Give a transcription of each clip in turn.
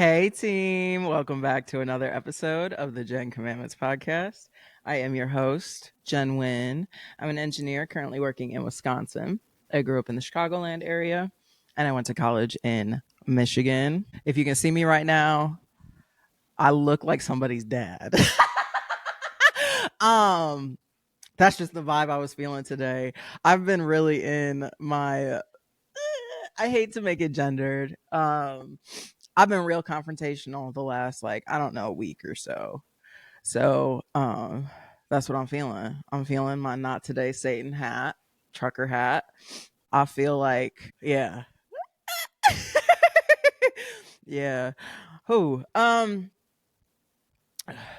Hey, team. Welcome back to another episode of the Jenn Commandments podcast. I am your host, Jenn Wien. I'm an engineer currently working in Wisconsin. I grew up in the Chicagoland area and I went to college in Michigan. If you can see me right now, I look like somebody's dad. um, that's just the vibe I was feeling today. I've been really in my I hate to make it gendered. I've been real confrontational the last I don't know, week or so. So that's what I'm feeling. I'm feeling my not today Satan hat, trucker hat. I feel like yeah. Who?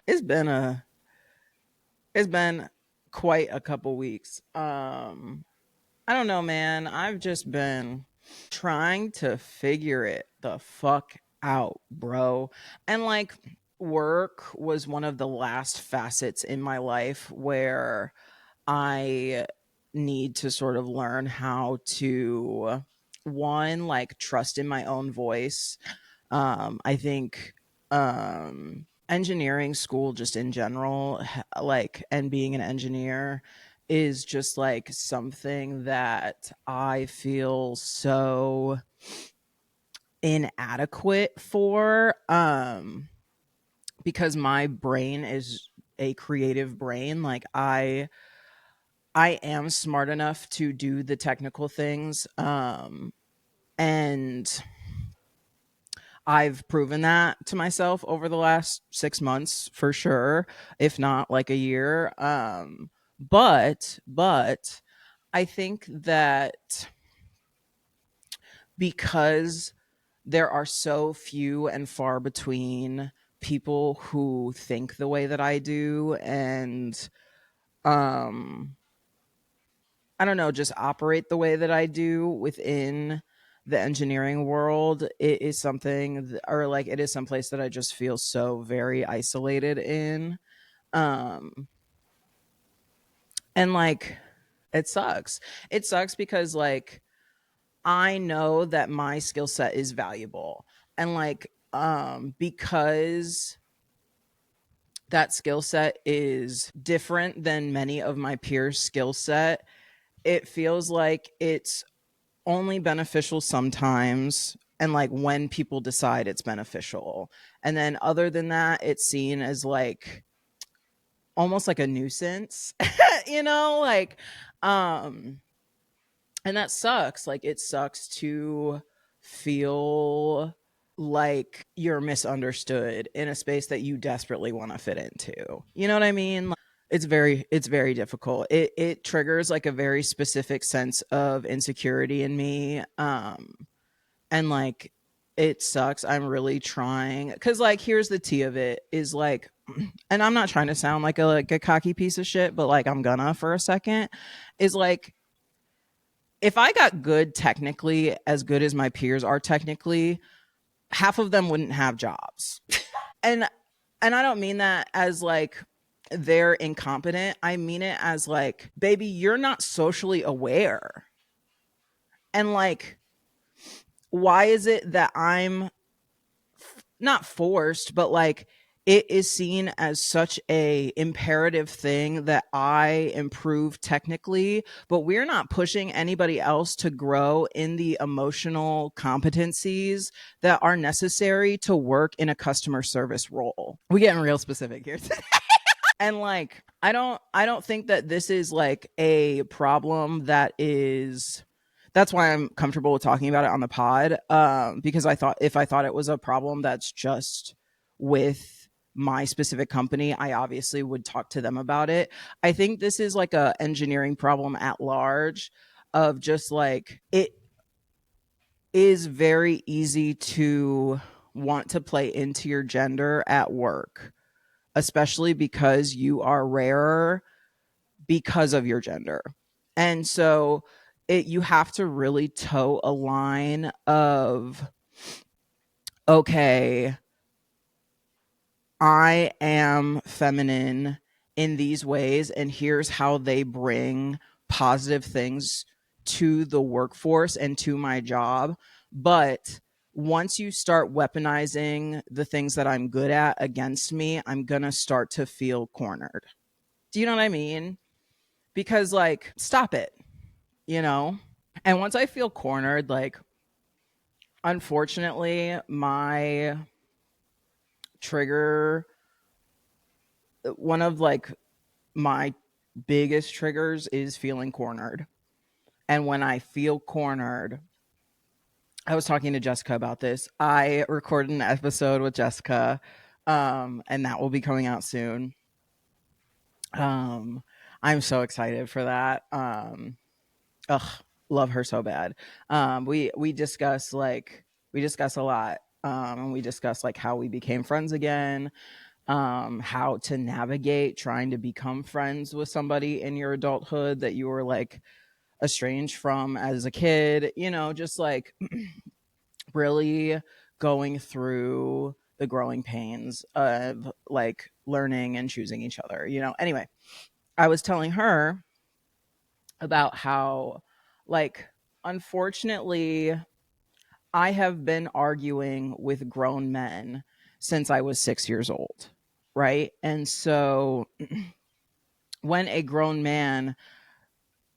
It's been a it's been quite a couple weeks. I don't know, man. I've just been trying to figure it the fuck out, bro. And work was one of the last facets in my life where I need to sort of learn how to one trust in my own voice. I think engineering school just in general and being an engineer is just something that I feel so inadequate for because my brain is a creative brain. I am smart enough to do the technical things, and I've proven that to myself over the last 6 months for sure, if not like a year. But I think that because there are so few and far between people who think the way that I do and um I don't know, just operate the way that I do within the engineering world, it is something it is someplace that I just feel so very isolated in. Um and it sucks. It sucks because I know that my skill set is valuable. And because that skill set is different than many of my peers' skill set, it feels like it's only beneficial sometimes and when people decide it's beneficial. And then other than that, it's seen as almost like a nuisance, you know, um and that sucks. It sucks to feel like you're misunderstood in a space that you desperately want to fit into. You know what I mean? It's very difficult. It triggers a very specific sense of insecurity in me. And it sucks. I'm really trying cuz here's the tea of it is and I'm not trying to sound like a cocky piece of shit, but I'm gonna for a second is if I got good technically, as good as my peers are technically, half of them wouldn't have jobs. And I don't mean that as they're incompetent. I mean it as baby, you're not socially aware. And why is it that I'm not forced, but it is seen as such a imperative thing that I improve technically, but we're not pushing anybody else to grow in the emotional competencies that are necessary to work in a customer service role. We're getting real specific here today. And I don't think that this is a problem that is that's why I'm comfortable with talking about it on the pod, because I thought it was a problem that's just with my specific company, I obviously would talk to them about it. I think this is a engineering problem at large of just it is very easy to want to play into your gender at work, especially because you are rarer because of your gender. And so you have to really toe a line of, okay, I am feminine in these ways, and here's how they bring positive things to the workforce and to my job. But once you start weaponizing the things that I'm good at against me, I'm going to start to feel cornered. Do you know what I mean? Because, like, stop it, you know? And once I feel cornered, like, unfortunately, my trigger, one of like my biggest triggers is feeling cornered. And when I feel cornered, I was talking to Jessica about this. I recorded an episode with Jessica, and that will be coming out soon. Um, I'm so excited for that. Ugh, love her so bad. We discuss like we discuss a lot. And we discuss like how we became friends again, how to navigate trying to become friends with somebody in your adulthood that you were like estranged from as a kid, just like really going through the growing pains of like learning and choosing each other. Anyway, I was telling her about how, like, unfortunately, I have been arguing with grown men since I was 6 years old. Right. And so when a grown man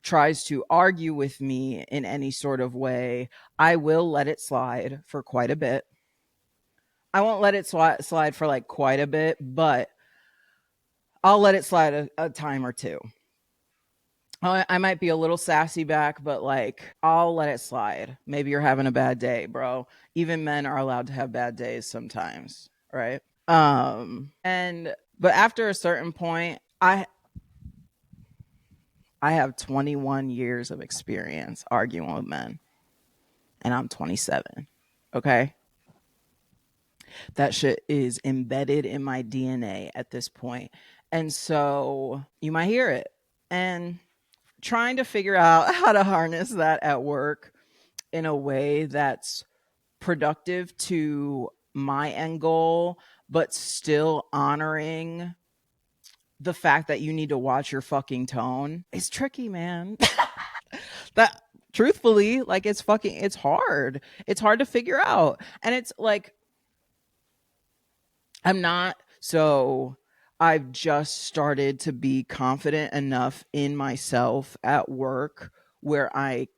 tries to argue with me in any sort of way, I will let it slide for quite a bit. I won't let it slide for like quite a bit, but I'll let it slide a time or two. I might be a little sassy back, but like I'll let it slide. Maybe you're having a bad day, bro. Even men are allowed to have bad days sometimes, right? And but after a certain point, I have 21 years of experience arguing with men, and I'm 27. Okay? That shit is embedded in my DNA at this point. And so you might hear it. And trying to figure out how to harness that at work in a way that's productive to my end goal, but still honoring the fact that you need to watch your fucking tone is tricky, man. That truthfully, like it's hard. It's hard to figure out. And it's like I'm not so I've just started to be confident enough in myself at work where I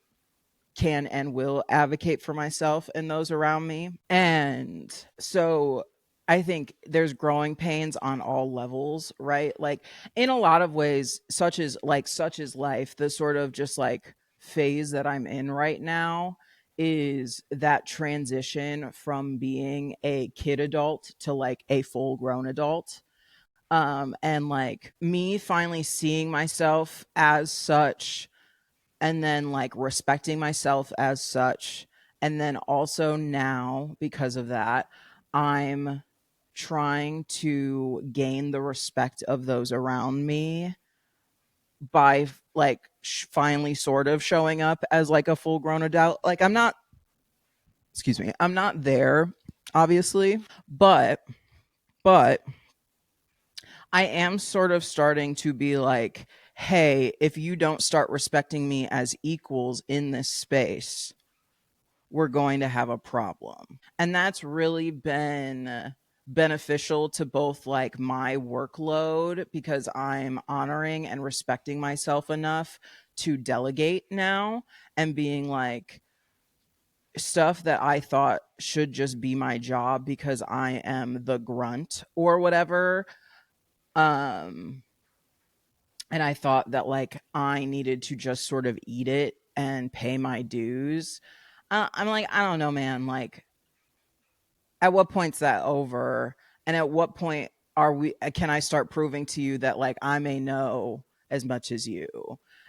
can and will advocate for myself and those around me. And so I think there's growing pains on all levels, right? Like in a lot of ways, such as life, the sort of just like phase that I'm in right now is that transition from being a kid adult to like a full grown adult. And like me finally seeing myself as such, and then like respecting myself as such. And then also now, because of that, I'm trying to gain the respect of those around me by like finally sort of showing up as like a full grown adult. Like I'm not, excuse me, I'm not there, obviously, but I am sort of starting to be like, hey, if you don't start respecting me as equals in this space, we're going to have a problem. And that's really been beneficial to both like my workload because I'm honoring and respecting myself enough to delegate now and being like stuff that I thought should just be my job because I am the grunt or whatever. Um and I thought that like I needed to just sort of eat it and pay my dues. I'm like, I don't know, man. Like, at what point's that over? And at what point can I start proving to you that like I may know as much as you?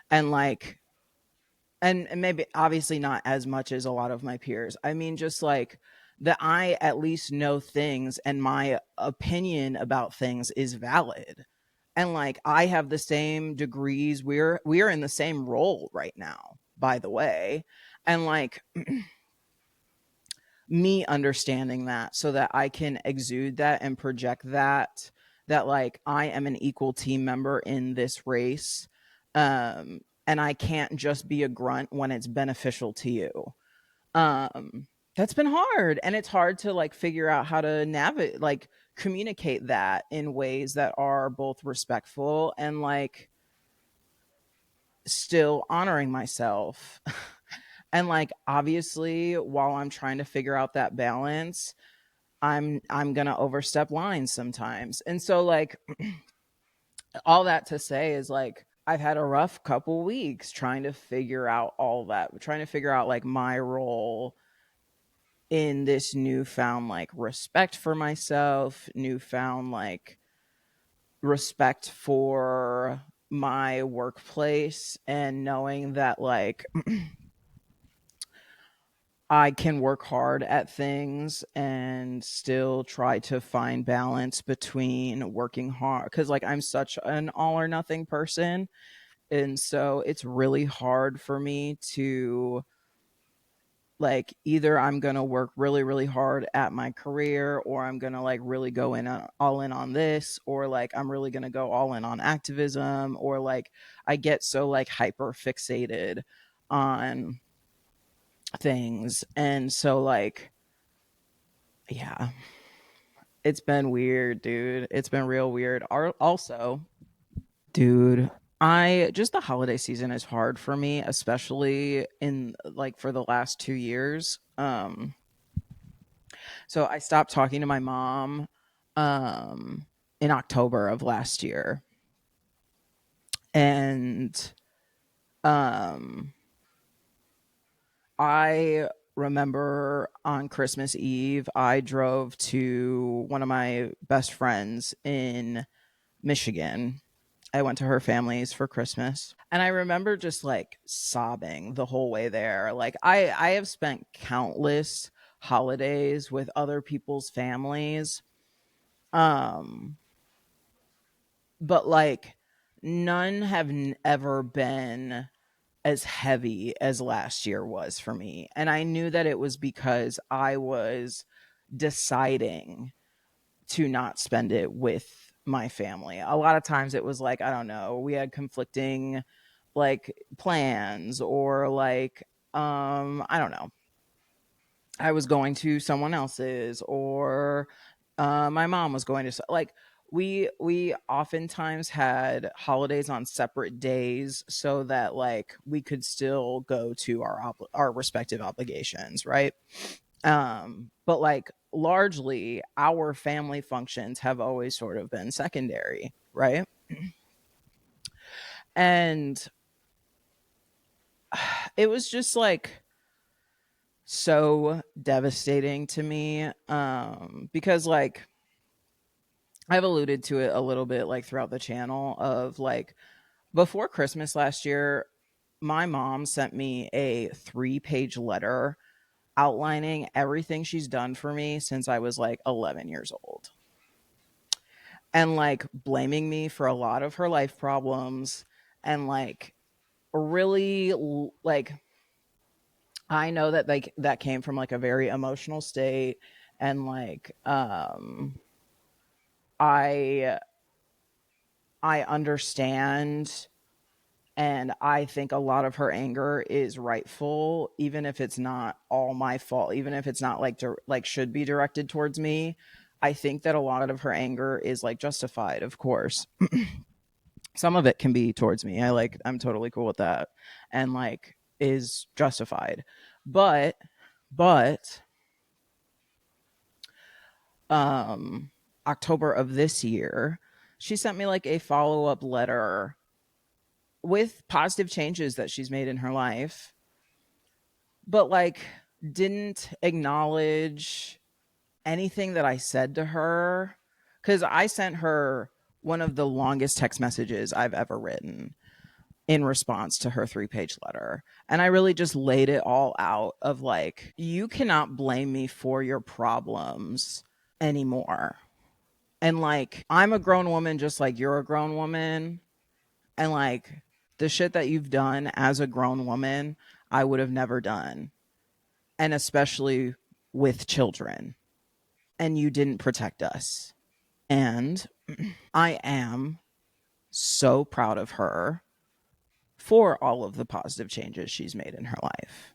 And like, and maybe obviously not as much as a lot of my peers. I mean, just like that I at least know things and my opinion about things is valid. And like I have the same degrees. We are in the same role right now, by the way. And like me understanding that so that I can exude that and project that like I am an equal team member in this race. And I can't just be a grunt when it's beneficial to you. Um That's been hard, and it's hard to like figure out how to navigate, like communicate that in ways that are both respectful and like still honoring myself. And like obviously while I'm trying to figure out that balance, I'm going to overstep lines sometimes. And so like all that to say is like I've had a rough couple weeks trying to figure out all that, trying to figure out like my role in this newfound like respect for myself, newfound like respect for my workplace, and knowing that like I can work hard at things and still try to find balance between working hard, cuz like I'm such an all or nothing person, and so it's really hard for me to like either I'm going to work really really hard at my career, or I'm going to like really go in all in on this, or like I'm really going to go all in on activism, or like I get so like hyper fixated on things. And so like yeah, it's been weird, dude. It's been real weird. Also, dude, I just the holiday season is hard for me, especially in like for the last 2 years. So I stopped talking to my mom um in October of last year. And um I remember on Christmas Eve I drove to one of my best friends in Michigan. I went to her family's for Christmas. And I remember just like sobbing the whole way there. Like I have spent countless holidays with other people's families. Um but like none have ever been as heavy as last year was for me. And I knew that it was because I was deciding to not spend it with my family. A lot of times it was like, I don't know, we had conflicting like plans, or like I don't know, I was going to someone else's, or my mom was going to like we oftentimes had holidays on separate days so that like we could still go to our respective obligations, right? But like largely our family functions have always sort of been secondary, right? And it was just like so devastating to me, because like I've alluded to it a little bit like throughout the channel of like before Christmas last year, my mom sent me a 3-page letter outlining everything she's done for me since I was like 11 years old, and like blaming me for a lot of her life problems, and like really like I know that like that came from like a very emotional state, and like I I understand, and I think a lot of her anger is rightful, even if it's not all my fault, even if it's not like like should be directed towards me. I think that a lot of her anger is like justified, of course. Some of it can be towards me. I'm totally cool with that, and like is justified. But um October of this year, she sent me like a follow-up letter with positive changes that she's made in her life, but like didn't acknowledge anything that I said to her, cuz I sent her one of the longest text messages I've ever written in response to her 3-page letter. And I really just laid it all out of like, you cannot blame me for your problems anymore. And like, I'm a grown woman just like you're a grown woman. And like, the shit that you've done as a grown woman, I would have never done. And especially with children. And you didn't protect us. And I am so proud of her for all of the positive changes she's made in her life.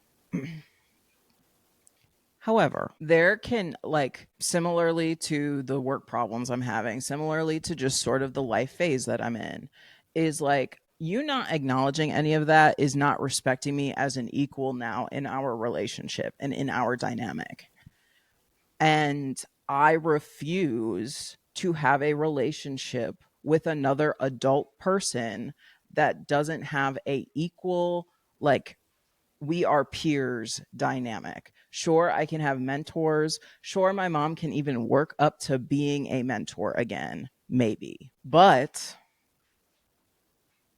However, there can, like, similarly to the work problems I'm having, similarly to just sort of the life phase that I'm in, is like you not acknowledging any of that is not respecting me as an equal now in our relationship and in our dynamic. And I refuse to have a relationship with another adult person that doesn't have a equal, like, we are peers dynamic. Sure, I can have mentors. Sure, my mom can even work up to being a mentor again, maybe. But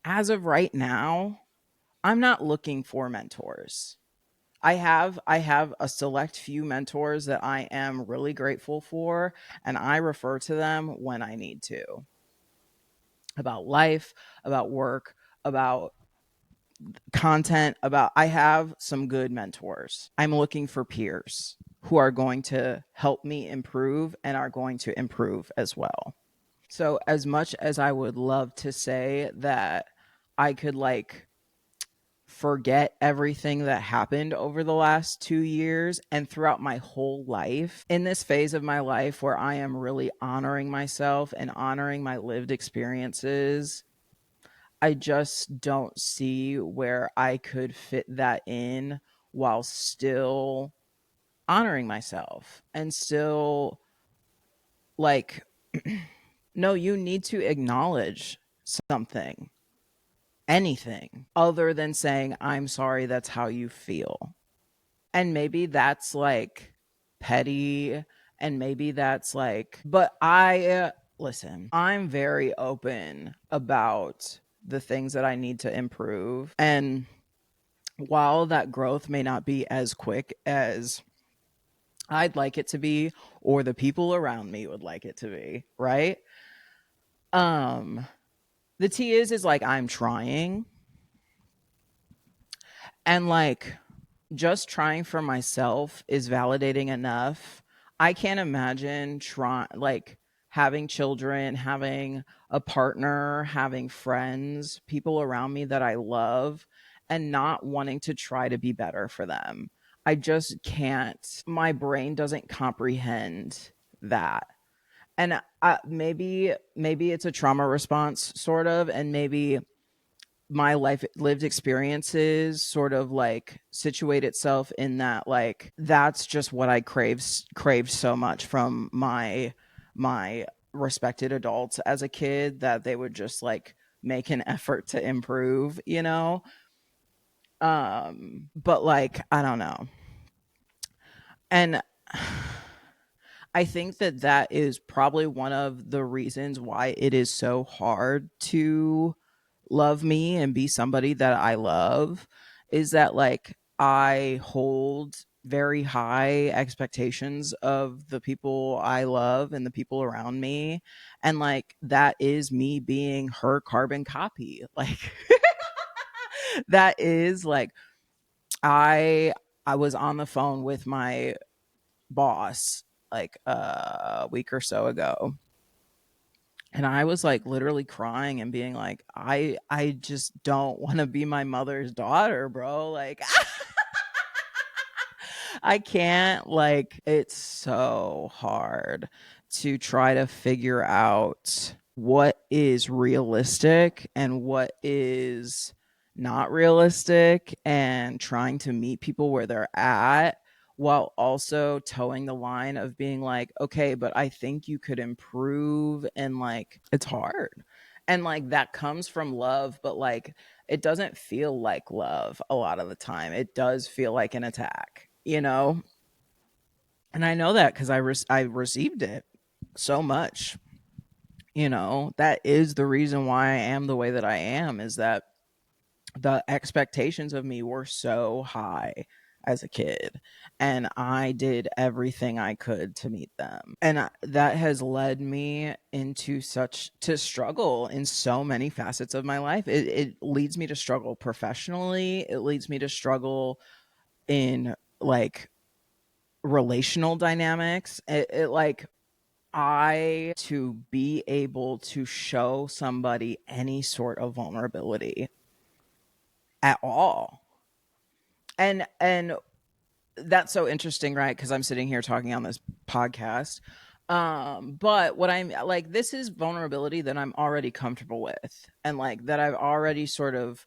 as of right now, I'm not looking for mentors. I have a select few mentors that I am really grateful for, and I refer to them when I need to, about life, about work, about content, about I have some good mentors. I'm looking for peers who are going to help me improve and are going to improve as well. So as much as I would love to say that I could, like, forget everything that happened over the last 2 years and throughout my whole life, in this phase of my life where I am really honoring myself and honoring my lived experiences, I just don't see where I could fit that in while still honoring myself and still, like, no, you need to acknowledge something, anything other than saying, I'm sorry, that's how you feel. And maybe that's like petty, and maybe that's like, but listen, I'm very open about the things that I need to improve. And while that growth may not be as quick as I'd like it to be, or the people around me would like it to be, right? Um, the T is like I'm trying, and like just trying for myself is validating enough. I can't imagine like having children, having a partner, having friends, people around me that I love, and not wanting to try to be better for them. I just can't. My brain doesn't comprehend that. And maybe it's a trauma response sort of, and maybe my life lived experiences sort of like situate itself in that, like, that's just what I craved so much from my respected adults as a kid, that they would just like make an effort to improve, you know. But like, I don't know. And I think that that is probably one of the reasons why it is so hard to love me and be somebody that I love, is that, like, I hold very high expectations of the people I love and the people around me, and like that is me being her carbon copy. Like that is like I I was on the phone with my boss like a week or so ago, and I was like literally crying and being like, I just don't want to be my mother's daughter, bro. Like I can't, like, it's so hard to try to figure out what is realistic and what is not realistic, and trying to meet people where they're at while also towing the line of being like, okay, but I think you could improve. And like, it's hard. And like, that comes from love, but like, it doesn't feel like love a lot of the time. It does feel like an attack, you know? And I know that because I received it so much, you know? That is the reason why I am the way that I am, is that the expectations of me were so high as a kid, and I did everything I could to meet them. And that has led me into such to struggle in so many facets of my life. It leads me to struggle professionally. It leads me to struggle in like relational dynamics. It like I to be able to show somebody any sort of vulnerability at all. And that's so interesting, right? Because I'm sitting here talking on this podcast. But what I'm like, this is vulnerability that I'm already comfortable with, and like that I've already sort of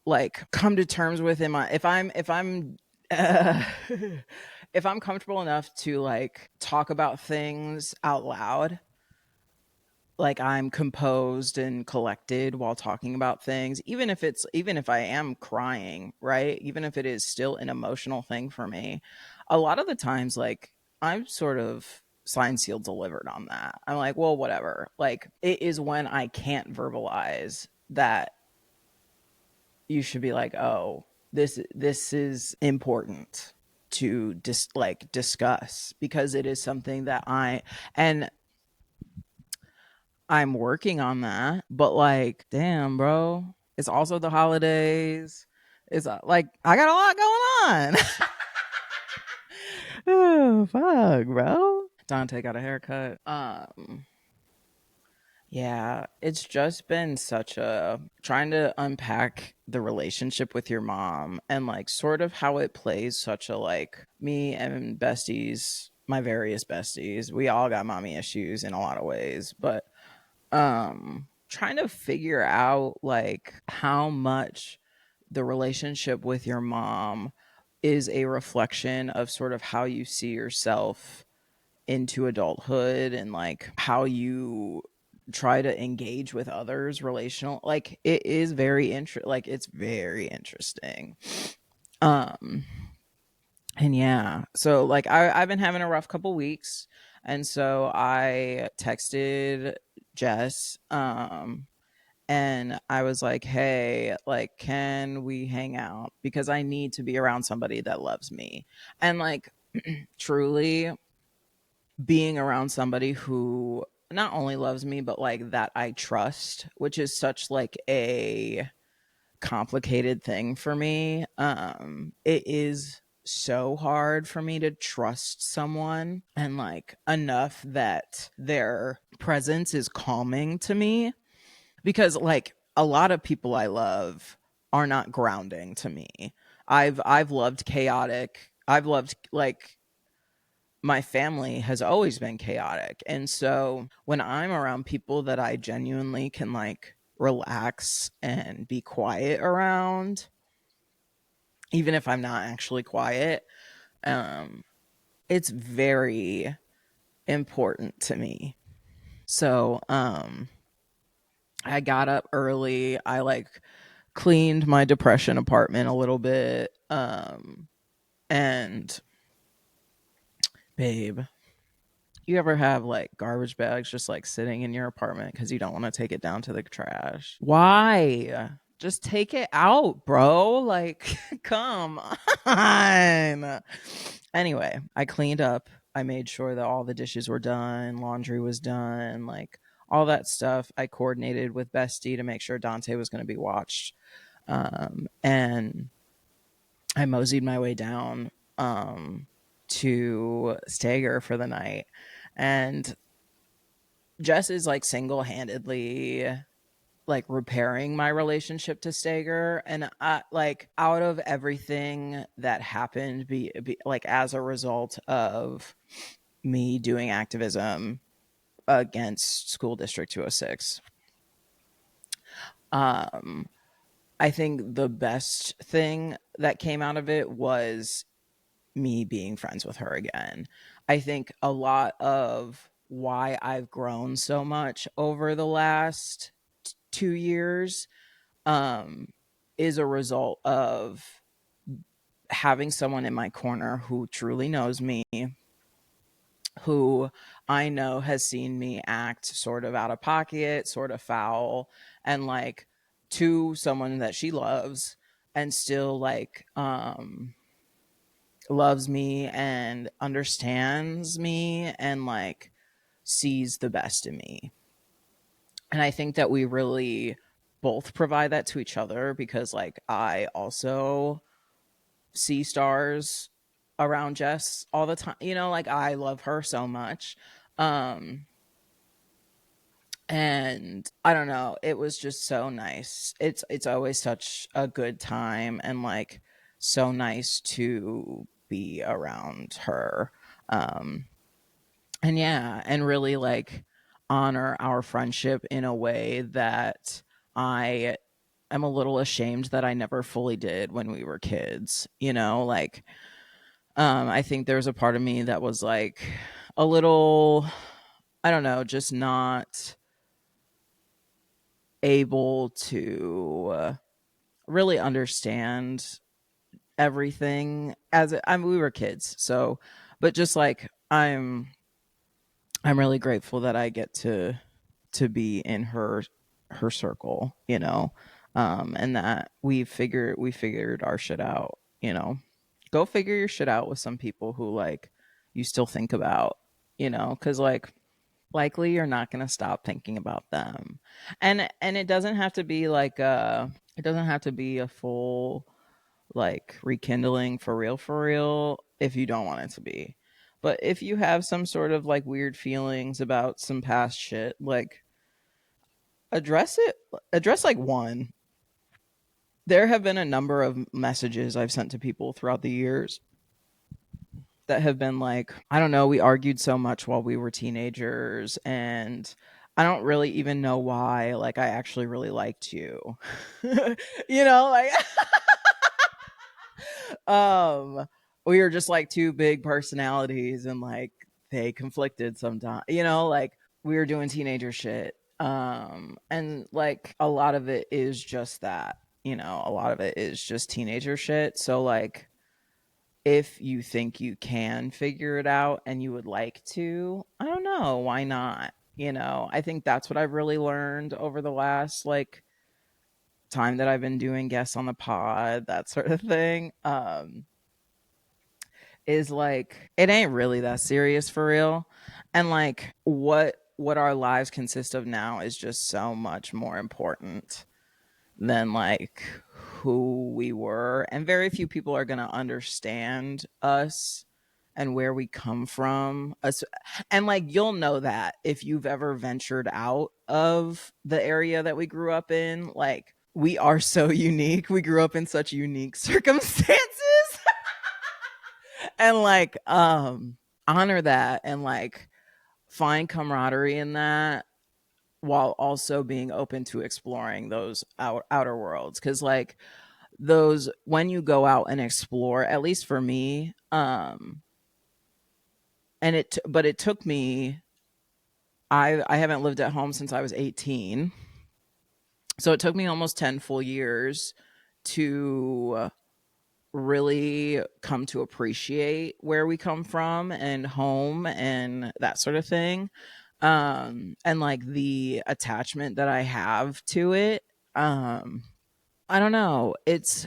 like come to terms with in my, if I'm uh, if I'm comfortable enough to like talk about things out loud, like I'm composed and collected while talking about things, even if I am crying, right? Even if it is still an emotional thing for me, a lot of the times, like I'm sort of signed, sealed, delivered on that. I'm like, well, whatever. Like it is when I can't verbalize that you should be like, oh, this is important to discuss, because it is something that and I'm working on that, but like, damn, bro, it's also the holidays. It's like I got a lot going on. Oh, fuck, bro. Dante got a haircut. Yeah, it's just been such a trying to unpack the relationship with your mom, and like sort of how it plays such a like me and besties, my various besties. We all got mommy issues in a lot of ways, but trying to figure out like how much the relationship with your mom is a reflection of sort of how you see yourself into adulthood, and like how you try to engage with others relational, like it is very like it's very interesting. um and yeah, so like I've been having a rough couple weeks, and so I texted Jess, and I was like, hey, like, can we hang out, because I need to be around somebody that loves me, and like truly being around somebody who not only loves me but like that I trust, which is such like a complicated thing for me. It is so hard for me to trust someone, and like enough that their presence is calming to me, because like a lot of people I love are not grounding to me. I've loved chaotic. I've loved like my family has always been chaotic. And so when I'm around people that I genuinely can like relax and be quiet around, even if I'm not actually quiet, um, it's very important to me. So I got up early. I like cleaned my depression apartment a little bit. And babe, you ever have like garbage bags just like sitting in your apartment because you don't want to take it down to the trash? Why? Just take it out, bro. Like, come on. Anyway, I cleaned up. I made sure that all the dishes were done, laundry was done, like all that stuff. I coordinated with Bestie to make sure Dante was going to be watched. And I moseyed my way down to Stager for the night. And Jess is like single handedly like repairing my relationship to Stager. And I like out of everything that happened, like as a result of me doing activism against School District 206, um, I think the best thing that came out of it was me being friends with her again. I think a lot of why I've grown so much over the last 2 years um, is a result of having someone in my corner who truly knows me, who I know has seen me act sort of out of pocket, sort of foul, and like to someone that she loves, and still like loves me and understands me and like sees the best in me. And I think that we really both provide that to each other, because like I also see stars around Jess all the time. You know, like I love her so much. Um and I don't know, it was just so nice. It's always such a good time, and like so nice to be around her. Um, and yeah, and really like honor our friendship in a way that I am a little ashamed that I never fully did when we were kids, you know, like I think there was a part of me that was like a little, I don't know, just not able to really understand everything I mean, we were kids. So, but just like I'm really grateful that I get to be in her circle, you know, and that we figured our shit out, you know. Go figure your shit out with some people who like you still think about, you know, because like likely you're not going to stop thinking about them, and it doesn't have to be like it doesn't have to be a full like rekindling for real if you don't want it to be. But if you have some sort of like weird feelings about some past shit, like address it, address like one. There have been a number of messages I've sent to people throughout the years that have been like, I don't know, we argued so much while we were teenagers and I don't really even know why. Like, I actually really liked you. You know, like, um, we were just like two big personalities and like they conflicted sometimes, you know, like we were doing teenager shit. And like a lot of it is just that, you know, a lot of it is just teenager shit. So, like, if you think you can figure it out and you would like to, I don't know, why not? You know, I think that's what I've really learned over the last like time that I've been doing guests on the pod, that sort of thing. Is like it ain't really that serious for real. And like what our lives consist of now is just so much more important than like who we were, and very few people are going to understand us and where we come from us. And like you'll know that if you've ever ventured out of the area that we grew up in, like we are so unique, we grew up in such unique circumstances. And like honor that and like find camaraderie in that while also being open to exploring those outer worlds, because like those when you go out and explore, at least for me, and but it took me, I haven't lived at home since I was 18, so it took me almost 10 full years to really come to appreciate where we come from and home and that sort of thing, and like the attachment that I have to it. I don't know, it's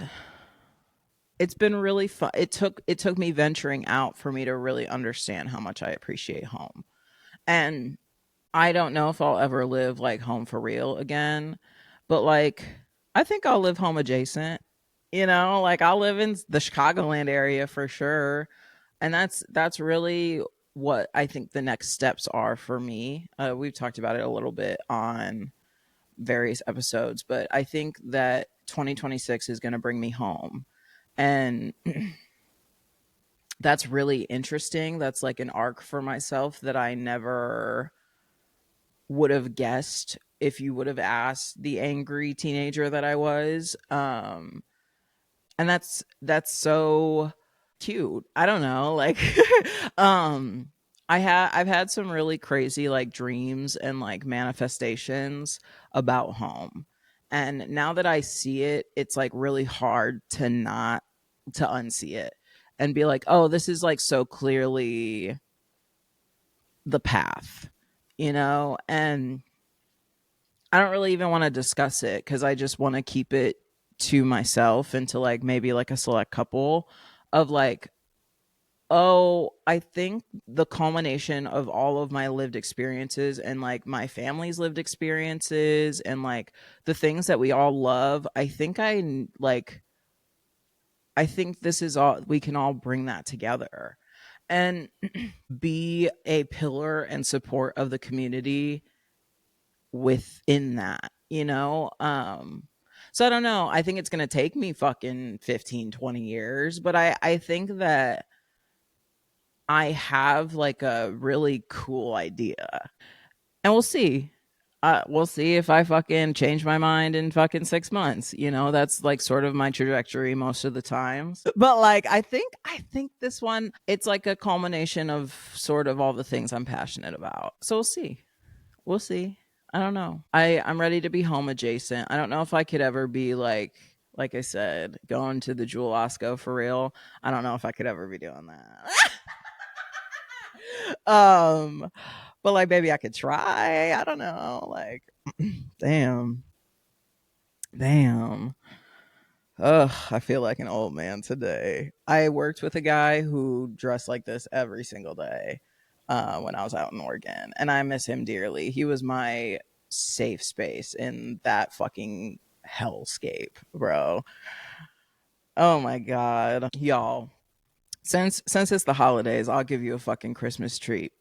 been really fun. It took me venturing out for me to really understand how much I appreciate home. And I don't know if I'll ever live like home for real again, but like I think I'll live home adjacent. You know, like I'll live in the Chicagoland area for sure. And that's really what I think the next steps are for me. We've talked about it a little bit on various episodes, but I think that 2026 is going to bring me home. And that's really interesting. That's like an arc for myself that I never would have guessed if you would have asked the angry teenager that I was. And that's so cute. I don't know, like um I've had some really crazy like dreams and like manifestations about home. And now that I see it, it's like really hard to not to unsee it and be like, "Oh, this is like so clearly the path." You know? And I don't really even want to discuss it because I just want to keep it to myself and to like maybe like a select couple of like, oh, I think the culmination of all of my lived experiences and like my family's lived experiences and like the things that we all love, I think this is all we can all bring that together and be a pillar and support of the community within that, you know? So I don't know. I think it's going to take me fucking 15, 20 years, but I think that I have like a really cool idea. And we'll see. We'll see if I fucking change my mind in fucking 6 months. That's like sort of my trajectory most of the times. But like, I think this one, it's like a culmination of sort of all the things I'm passionate about. So we'll see. We'll see. I don't know. I'm ready to be home adjacent. I don't know if I could ever be like I said, going to the Jewel Osco for real. I don't know if I could ever be doing that. um, but like maybe I could try. I don't know. Like, damn, damn. Ugh, I feel like an old man today. I worked with a guy who dressed like this every single day when I was out in Oregon, and I miss him dearly. He was my safe space in that fucking hellscape, bro. Oh my god, y'all. Since it's the holidays, I'll give you a fucking Christmas treat.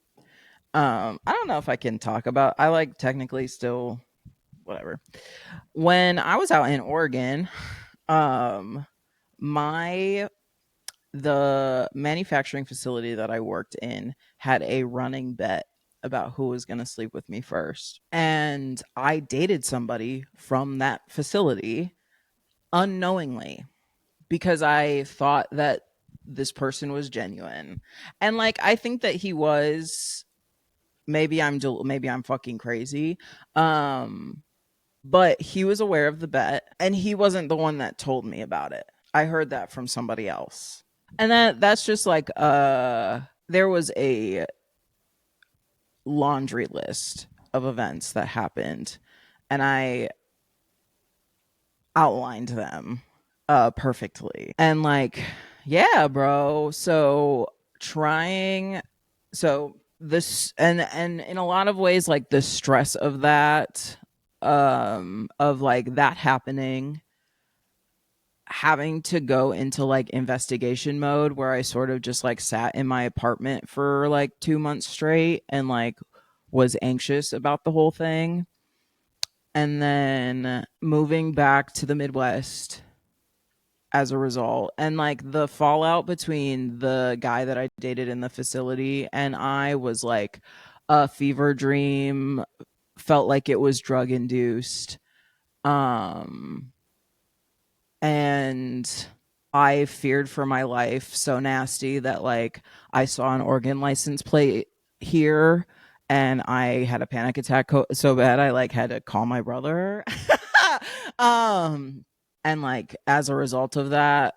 I don't know if I can talk about. I like technically still whatever. When I was out in Oregon, um, my the manufacturing facility that I worked in had a running bet about who was going to sleep with me first. And I dated somebody from that facility unknowingly because I thought that this person was genuine. And like I think that he was. Maybe I'm fucking crazy. Um but he was aware of the bet and he wasn't the one that told me about it. I heard that from somebody else. And that's just like there was a laundry list of events that happened and I outlined them perfectly. And like, yeah, bro. Trying so this and in a lot of ways like the stress of that of like that happening, having to go into like investigation mode where I sort of just like sat in my apartment for like 2 months straight and like was anxious about the whole thing, and then moving back to the Midwest as a result, and like the fallout between the guy that I dated in the facility and I was like a fever dream, felt like it was drug induced. um and I feared for my life so nasty that like I saw an Oregon license plate here and I had a panic attack so bad I like had to call my brother. um and like as a result of that,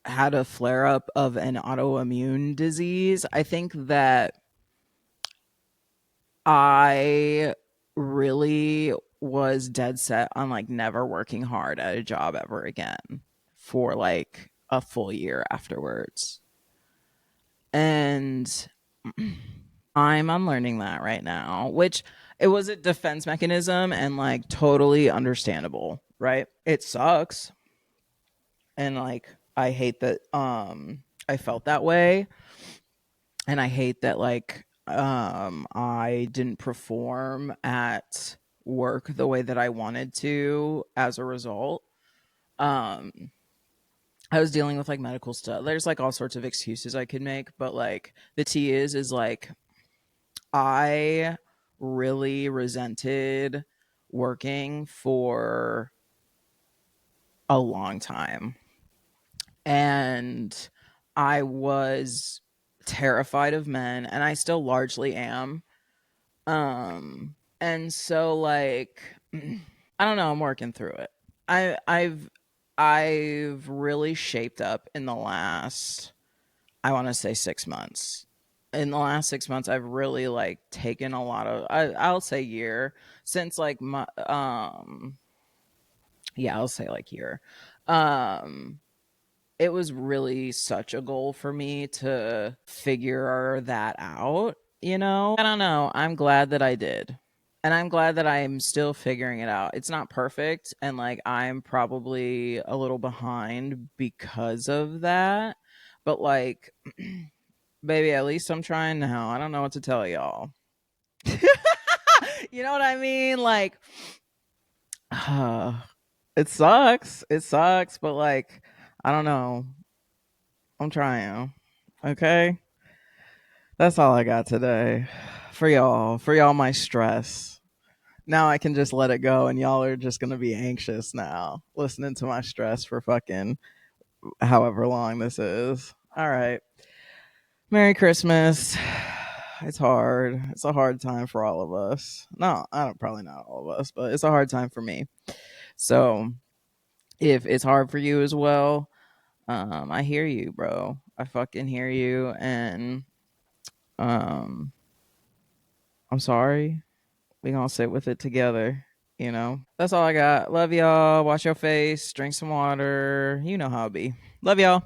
had a flare up of an autoimmune disease. I think that I really was dead set on like never working hard at a job ever again for like a full year afterwards. And I'm unlearning that right now, which it was a defense mechanism and like totally understandable, right? It sucks. And like I hate that I felt that way, and I hate that like I didn't perform at work the way that I wanted to as a result. Um I was dealing with like medical stuff. There's like all sorts of excuses I could make, but like the tea is like I really resented working for a long time. And I was terrified of men and I still largely am. And so like I don't know, I'm working through it. I've really shaped up in the last, I want to say 6 months. In the last 6 months I've really like taken a lot of I'll say year since like my yeah, I'll say like year. Um it was really such a goal for me to figure that out, you know? I don't know. I'm glad that I did. And I'm glad that I'm still figuring it out. It's not perfect. And like, I'm probably a little behind because of that. But like, baby, at least I'm trying now. I don't know what to tell y'all. You know what I mean? Like, it sucks. It sucks. But like, I don't know. I'm trying. Okay. That's all I got today for y'all. For y'all, my stress. Now I can just let it go, and y'all are just gonna be anxious now, listening to my stress for fucking however long this is. All right. Merry Christmas. It's hard. It's a hard time for all of us. No, I don't, probably not all of us, but it's a hard time for me. So if it's hard for you as well, I hear you, bro. I fucking hear you, and um, I'm sorry. We gonna sit with it together. That's all I got. Love y'all. Wash your face. Drink some water. You know how it be. Love y'all.